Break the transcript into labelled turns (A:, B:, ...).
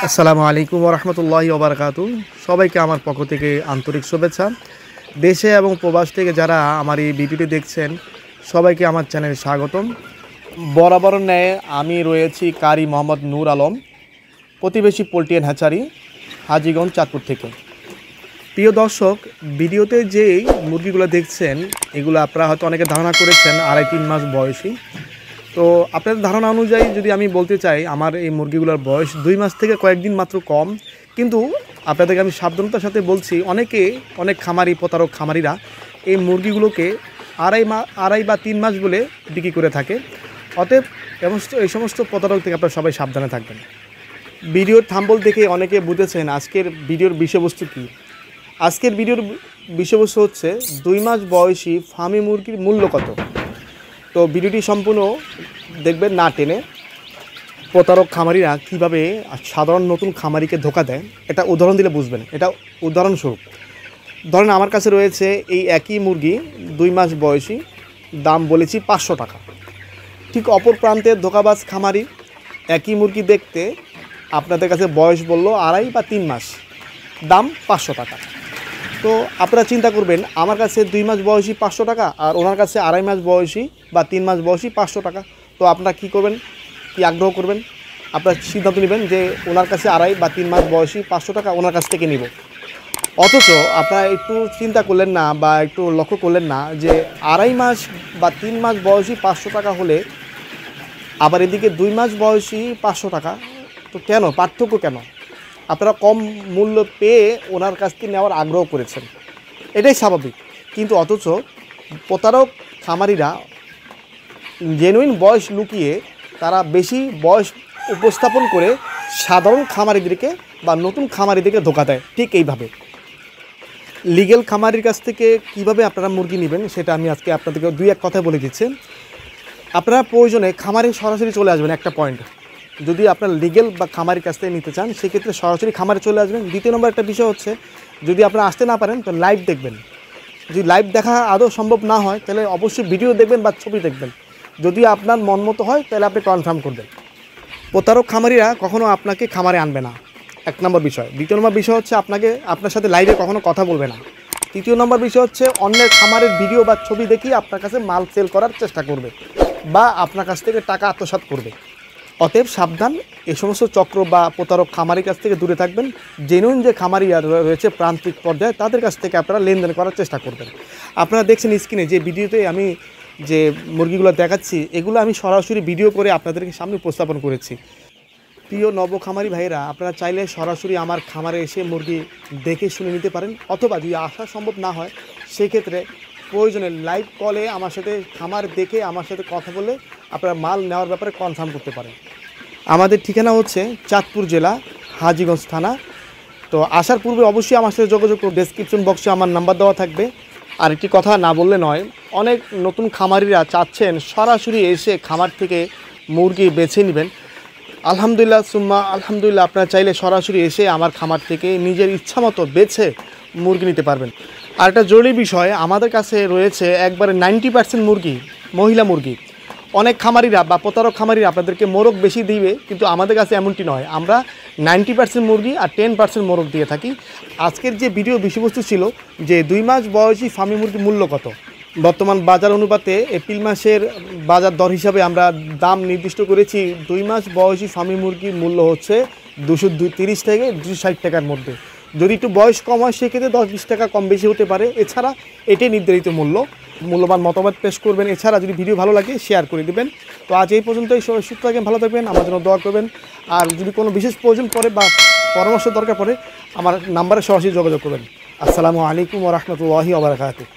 A: আসসালামু আলাইকুম ওয়া রাহমাতুল্লাহি ওয়া বারাকাতুহু। সবাইকে আমার পক্ষ থেকে আন্তরিক শুভেচ্ছা। দেশে এবং প্রবাস থেকে যারা আমার এই ভিডিওটি দেখছেন সবাইকে আমার চ্যানেলে স্বাগতম। বরাবর ন্যায় আমি রয়েছি কারি মোহাম্মদ নূর আলম, প্রতিবেশী poultry and hatchery, Hajiganj, Chandpur থেকে। প্রিয় দর্শক, ভিডিওতে যেই মুরগিগুলো দেখছেন এগুলো আপনারা হয়তো অনেকে ধারণা করেছেন 2.5-3 মাস বয়সী। তো আপনাদের ধারণা অনুযায়ী যদি আমি বলতে চাই, আমার এই মুরগিগুলোর বয়স 2 মাস থেকে কয়েকদিন মাত্র কম। কিন্তু আপনাদেরকে আমি সাবধানতার সাথে বলছি, অনেক খামারি, প্রতারক খামারিরা এই মুরগিগুলোকে 2.5 বা 3 মাস বলে বিক্রি করে থাকে। অতএব এই সমস্ত প্রতারক থেকে আপনারা সবাই সাবধানে থাকবেন। ভিডিওর থাম্বনেল দেখে অনেকে বুঝেছেন আজকের ভিডিওর বিষয়বস্তু কী। আজকের ভিডিওর বিষয়বস্তু হচ্ছে 2 মাস বয়সী ফার্মি মুরগির মূল্য কত। তো ভিডিওটি সম্পূর্ণ দেখবেন, না টেনে। প্রতারক খামারিরা কীভাবে সাধারণ নতুন খামারিকে ধোকা দেয় এটা উদাহরণ দিলে বুঝবেন। এটা উদাহরণস্বরূপ ধরেন আমার কাছে রয়েছে এই একই মুরগি 2 মাস বয়সী, দাম বলেছি 500 টাকা। ঠিক অপর প্রান্তের ধোকাবাজ খামারি একই মুরগি দেখতে আপনাদের কাছে বয়স বলল 2.5 বা 3 মাস, দাম 500 টাকা। তো আপনারা চিন্তা করবেন, আমার কাছে 2 মাস বয়সী 500 টাকা আর ওনার কাছে 2.5 মাস বয়সী বা 3 মাস বয়সী 500 টাকা। তো আপনারা কী করবেন, কী আগ্রহ করবেন? আপনারা সিদ্ধান্ত নেবেন যে ওনার কাছে 2.5 বা 3 মাস বয়সী 500 টাকা ওনার কাছ থেকে নিব। অথচ আপনারা একটু চিন্তা করলেন না বা একটু লক্ষ্য করলেন না যে 2.5 মাস বা 3 মাস বয়সী 500 টাকা হলে আবার এদিকে 2 মাস বয়সী 500 টাকা। তো কেন, পার্থক্য কেন? আপনারা কম মূল্য পেয়ে ওনার কাছ থেকে নেওয়ার আগ্রহ করেছেন, এটাই স্বাভাবিক। কিন্তু অথচ প্রতারক খামারিরা জেনুইন বয়স লুকিয়ে তারা বেশি বয়স উপস্থাপন করে সাধারণ খামারিদেরকে বা নতুন খামারিদেরকে ধোকা দেয়। ঠিক এইভাবে লিগ্যাল খামারির কাছ থেকে কিভাবে আপনারা মুরগি নেবেন সেটা আমি আজকে আপনাদেরকে 2-1 কথায় বলে দিচ্ছি। আপনারা প্রয়োজনে খামারে সরাসরি চলে আসবেন। একটা পয়েন্ট, যদি আপনার লিগ্যাল বা খামারের কাছ থেকে নিতে চান সেক্ষেত্রে সরাসরি খামারে চলে আসবেন। দ্বিতীয় নম্বর একটা বিষয় হচ্ছে, যদি আপনারা আসতে না পারেন তো লাইভ দেখবেন। যদি লাইভ দেখা আদৌ সম্ভব না হয় তাহলে অবশ্যই ভিডিও দেখবেন বা ছবি দেখবেন। যদি আপনার মন মতো হয় তাহলে আপনি কনফার্ম করবেন। প্রতারক খামারিরা কখনও আপনাকে খামারে আনবে না, 1 নম্বর বিষয়। দ্বিতীয় নম্বর বিষয় হচ্ছে আপনার সাথে লাইভে কখনো কথা বলবে না। তৃতীয় নম্বর বিষয় হচ্ছে অন্যের খামারের ভিডিও বা ছবি দেখিয়ে আপনার কাছে মাল সেল করার চেষ্টা করবে বা আপনার কাছ থেকে টাকা আত্মসাৎ করবে। অতএব সাবধান, এই সমস্ত চক্র বা প্রতারক খামারির কাছ থেকে দূরে থাকবেন। জেনুইন যে খামারিরা রয়েছে প্রান্তিক পর্যায়ে তাদের কাছ থেকে আপনারা লেনদেন করার চেষ্টা করবেন। আপনারা দেখছেন স্ক্রিনে যে ভিডিওতে আমি যে মুরগিগুলো দেখাচ্ছি এগুলো আমি সরাসরি ভিডিও করে আপনাদেরকে সামনে উপস্থাপন করেছি। প্রিয় নব খামারি ভাইয়েরা, আপনারা চাইলে সরাসরি আমার খামারে এসে মুরগি দেখে শুনে নিতে পারেন, অথবা যদি আসা সম্ভব না হয় সেক্ষেত্রে প্রয়োজনে লাইভ কলে আমার সাথে খামার দেখে আমার সাথে কথা বলে আপনারা মাল নেওয়ার ব্যাপারে কনফার্ম করতে পারেন। আমাদের ঠিকানা হচ্ছে চাঁদপুর জেলা, হাজীগঞ্জ থানা। তো আসার পূর্বে অবশ্যই আমার সাথে যোগাযোগ করুন। ডেসক্রিপশন বক্সে আমার নাম্বার দেওয়া থাকবে। আর একটি কথা না বললে নয়, অনেক নতুন খামারিরা চাচ্ছেন সরাসরি এসে খামার থেকে মুরগি বেছে নেবেন। আলহামদুলিল্লাহ সুম্মা আলহামদুলিল্লাহ, আপনারা চাইলে সরাসরি এসে আমার খামার থেকে নিজের ইচ্ছামতো বেছে মুরগি নিতে পারবেন। আর একটা জরুরি বিষয়, আমাদের কাছে রয়েছে একবারে 90% মুরগি মহিলা মুরগি। অনেক খামারিরা বা প্রতারক খামারিরা আপনাদেরকে মোরগ বেশি দিবে, কিন্তু আমাদের কাছে এমনটি নয়। আমরা 90% মুরগি আর 10% মোরগ দিয়ে থাকি। আজকের যে ভিডিও বিষয়বস্তু ছিল যে 2 মাস বয়সী ফার্মি মুরগির মূল্য কত। বর্তমান বাজার অনুপাতে এপ্রিল মাসের বাজার দর হিসাবে আমরা দাম নির্দিষ্ট করেছি। 2 মাস বয়সী ফার্মি মুরগির মূল্য হচ্ছে 230 থেকে 260 টাকার মধ্যে। যদি একটু বয়স কম হয় সেক্ষেত্রে 10-20 টাকা কম বেশি হতে পারে। এছাড়া এটাই নির্ধারিত মূল্য। মূল্যবান মতামত পেশ করবেন। এছাড়া যদি ভিডিও ভালো লাগে শেয়ার করে দেবেন। তো আজ এই পর্যন্তই। সবাই সুস্থ থাকবেন, ভালো থাকবেন, আমার জন্য দোয়া করবেন। আর যদি কোনো বিশেষ প্রয়োজন পড়ে বা পরামর্শ দরকার পড়ে আমার নাম্বারে সরাসরি যোগাযোগ করবেন। আসসালামু আলাইকুম ওয়া রাহমাতুল্লাহি ওয়া বারাকাতুহু।